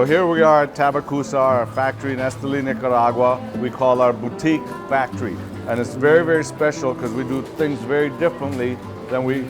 So here we are at TaviCusa, our factory in Esteli, Nicaragua. We call our boutique factory. And it's very, very special because we do things very differently than we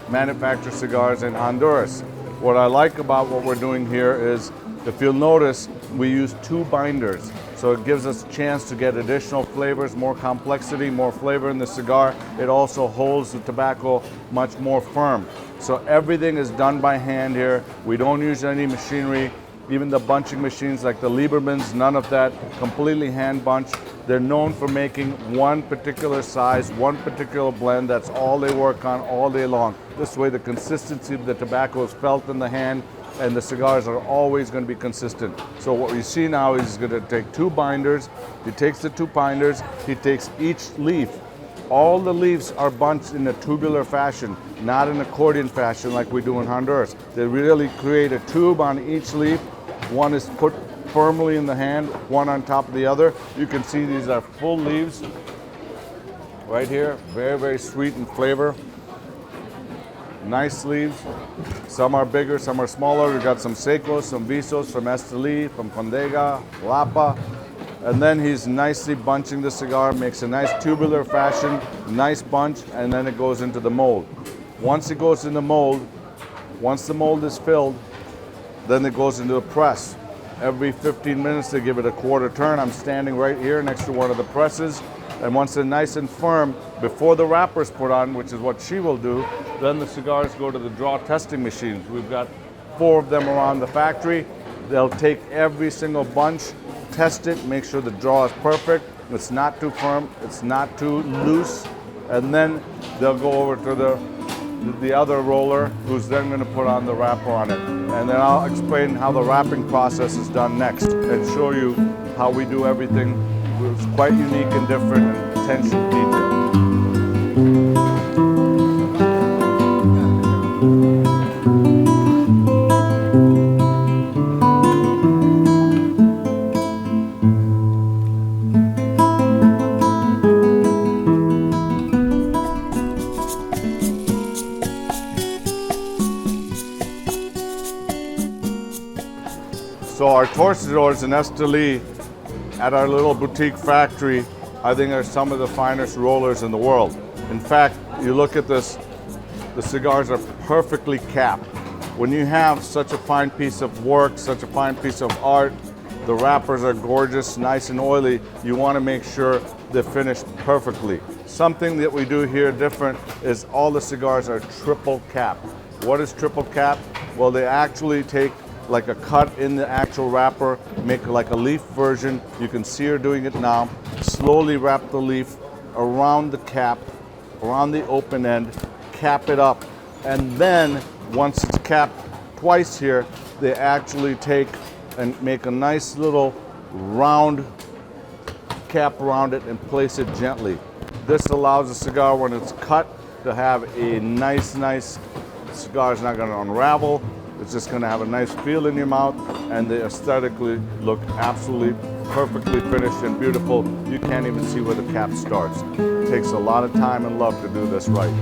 manufacture cigars in Honduras. What I like about what we're doing here is, if you'll notice, we use 2 binders. So it gives us a chance to get additional flavors, more complexity, more flavor in the cigar. It also holds the tobacco much more firm. So everything is done by hand here. We don't use any machinery. Even the bunching machines like the Liebermans, none of that, completely hand bunch. They're known for making one particular size, one particular blend. That's all they work on all day long. This way the consistency of the tobacco is felt in the hand, and the cigars are always going to be consistent. So what we see now is he's going to take 2 binders. He takes the 2 binders, he takes each leaf. All the leaves are bunched in a tubular fashion, not an accordion fashion like we do in Honduras. They really create a tube on each leaf. One is put firmly in the hand, one on top of the other. You can see these are full leaves right here. Very, very sweet in flavor. Nice leaves. Some are bigger, some are smaller. We've got some secos, some visos from Esteli, from Condega, Lapa. And then he's nicely bunching the cigar, makes a nice tubular fashion, nice bunch, and then it goes into the mold. Once it goes in the mold, once the mold is filled, then it goes into a press. Every 15 minutes they give it a quarter turn. I'm standing right here next to one of the presses. And once they're nice and firm, before the wrapper's put on, which is what she will do, then the cigars go to the draw testing machines. We've got 4 of them around the factory. They'll take every single bunch, test it, make sure the draw is perfect. It's not too firm, it's not too loose. And then they'll go over to the other roller, who's then going to put on the wrapper on it. And then I'll explain how the wrapping process is done next and show you how we do everything. It's quite unique and different and attention to detail. So our torcedores in Esteli at our little boutique factory, I think are some of the finest rollers in the world. In fact, you look at this, the cigars are perfectly capped. When you have such a fine piece of work, such a fine piece of art, the wrappers are gorgeous, nice and oily, you want to make sure they're finished perfectly. Something that we do here different is all the cigars are triple capped. What is triple capped? Well, they actually take like a cut in the actual wrapper, make like a leaf version. You can see her doing it now. Slowly wrap the leaf around the cap, around the open end, cap it up. And then once it's capped twice here, they actually take and make a nice little round cap around it and place it gently. This allows the cigar, when it's cut, to have a nice, the cigar is not going to unravel. It's just going to have a nice feel in your mouth, and they aesthetically look absolutely perfectly finished and beautiful. You can't even see where the cap starts. It takes a lot of time and love to do this right.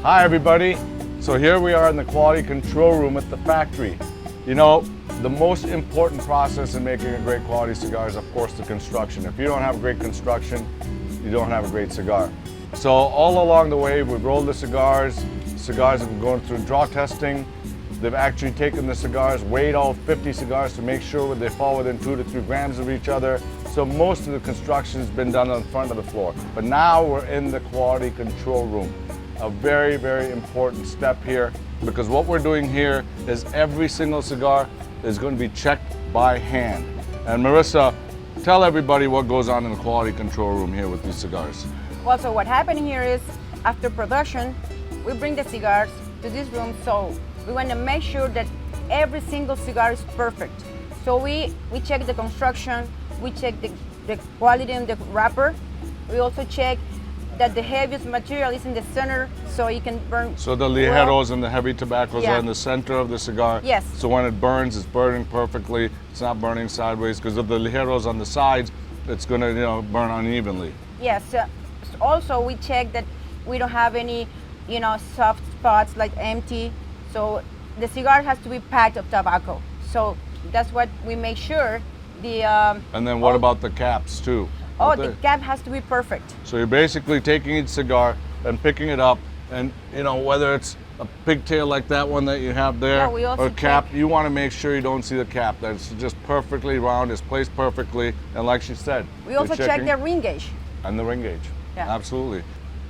Hi everybody. So here we are in the quality control room at the factory. You know, the most important process in making a great quality cigar is of course the construction. If you don't have great construction, you don't have a great cigar. So all along the way we've rolled the cigars. Cigars have been going through draw testing. They've actually taken the cigars, weighed all 50 cigars to make sure they fall within 2 to 3 grams of each other. So most of the construction has been done on the front of the floor. But now we're in the quality control room. A very, very important step here, because what we're doing here is every single cigar is going to be checked by hand. And Marissa, tell everybody what goes on in the quality control room here with these cigars. Well, so what happened here is after production, we bring the cigars to this room, so we want to make sure that every single cigar is perfect. So we check the construction, we check the quality of the wrapper. We also check that the heaviest material is in the center so it can burn. So the ligeros and the heavy tobaccos are in the center of the cigar. Yes. So when it burns, it's burning perfectly. It's not burning sideways, because of the ligeros on the sides, it's going to burn unevenly. Yes. Also, we check that we don't have any soft spots like empty. So the cigar has to be packed of tobacco. So that's what we make sure. And then what about the caps too? Oh, the cap has to be perfect. So you're basically taking each cigar and picking it up, and whether it's a pigtail like that one that you have there, or cap, you want to make sure you don't see the cap. That it's just perfectly round, it's placed perfectly, and like she said, we also check the ring gauge. And the ring gauge. Yeah. Absolutely.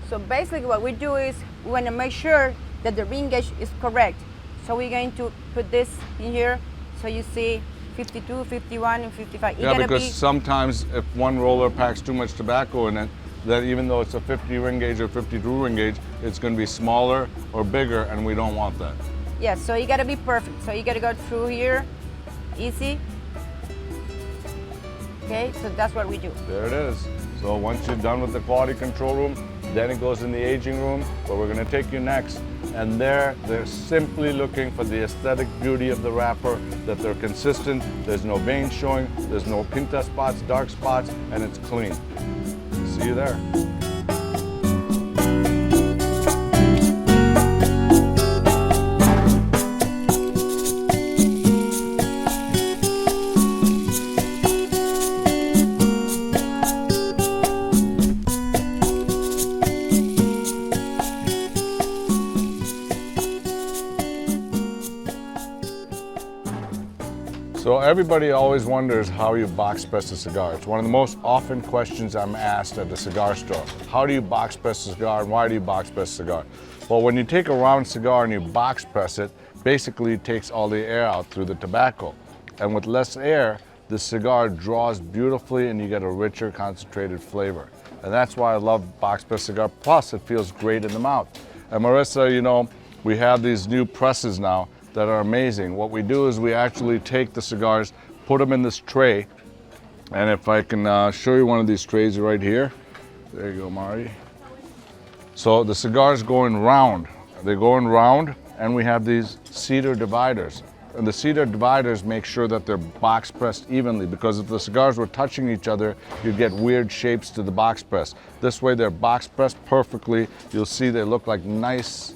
So basically what we do is we want to make sure that the ring gauge is correct. So we're going to put this in here so you see 52, 51, and 55. Yeah, because sometimes if one roller packs too much tobacco in it, then even though it's a 50 ring gauge or 52 ring gauge, it's going to be smaller or bigger, and we don't want that. Yes, so you got to be perfect. So you got to go through here, easy. Okay, so that's what we do. There it is. So once you're done with the quality control room, then it goes in the aging room, where we're going to take you next. And they're simply looking for the aesthetic beauty of the wrapper, that they're consistent, there's no veins showing, there's no pinta spots, dark spots, and it's clean. See you there. So everybody always wonders how you box press a cigar. It's one of the most often questions I'm asked at the cigar store. How do you box press a cigar, and why do you box press a cigar? Well, when you take a round cigar and you box press it, basically it takes all the air out through the tobacco. And with less air, the cigar draws beautifully and you get a richer, concentrated flavor. And that's why I love box press cigar. Plus, it feels great in the mouth. And Marissa, we have these new presses now that are amazing. What we do is we actually take the cigars, put them in this tray, and if I can show you one of these trays right here. There you go, Mari. So the cigars going round. They're going round, and we have these cedar dividers. And the cedar dividers make sure that they're box pressed evenly, because if the cigars were touching each other, you'd get weird shapes to the box press. This way they're box pressed perfectly. You'll see they look like nice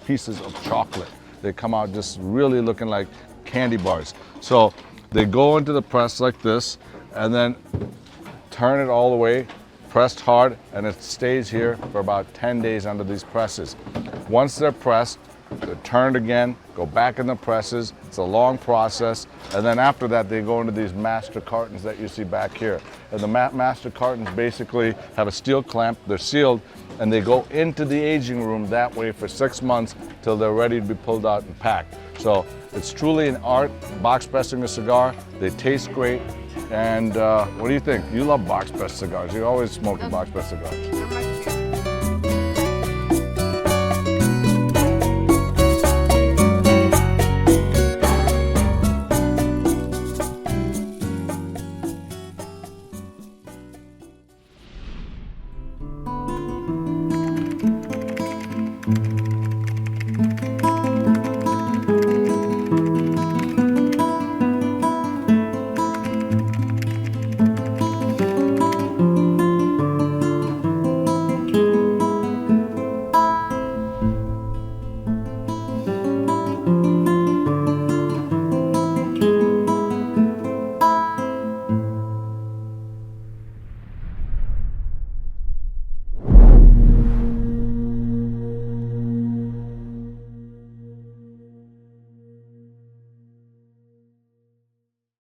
pieces of chocolate. They come out just really looking like candy bars. So they go into the press like this, and then turn it all the way, pressed hard, and it stays here for about 10 days under these presses. Once they're pressed, they're turned again, go back in the presses. It's a long process. And then after that, they go into these master cartons that you see back here. And the master cartons basically have a steel clamp. They're sealed, and they go into the aging room that way for 6 months till they're ready to be pulled out and packed. So it's truly an art, box pressing a cigar. They taste great. And what do you think? You love box press cigars. You always smoke box press cigars.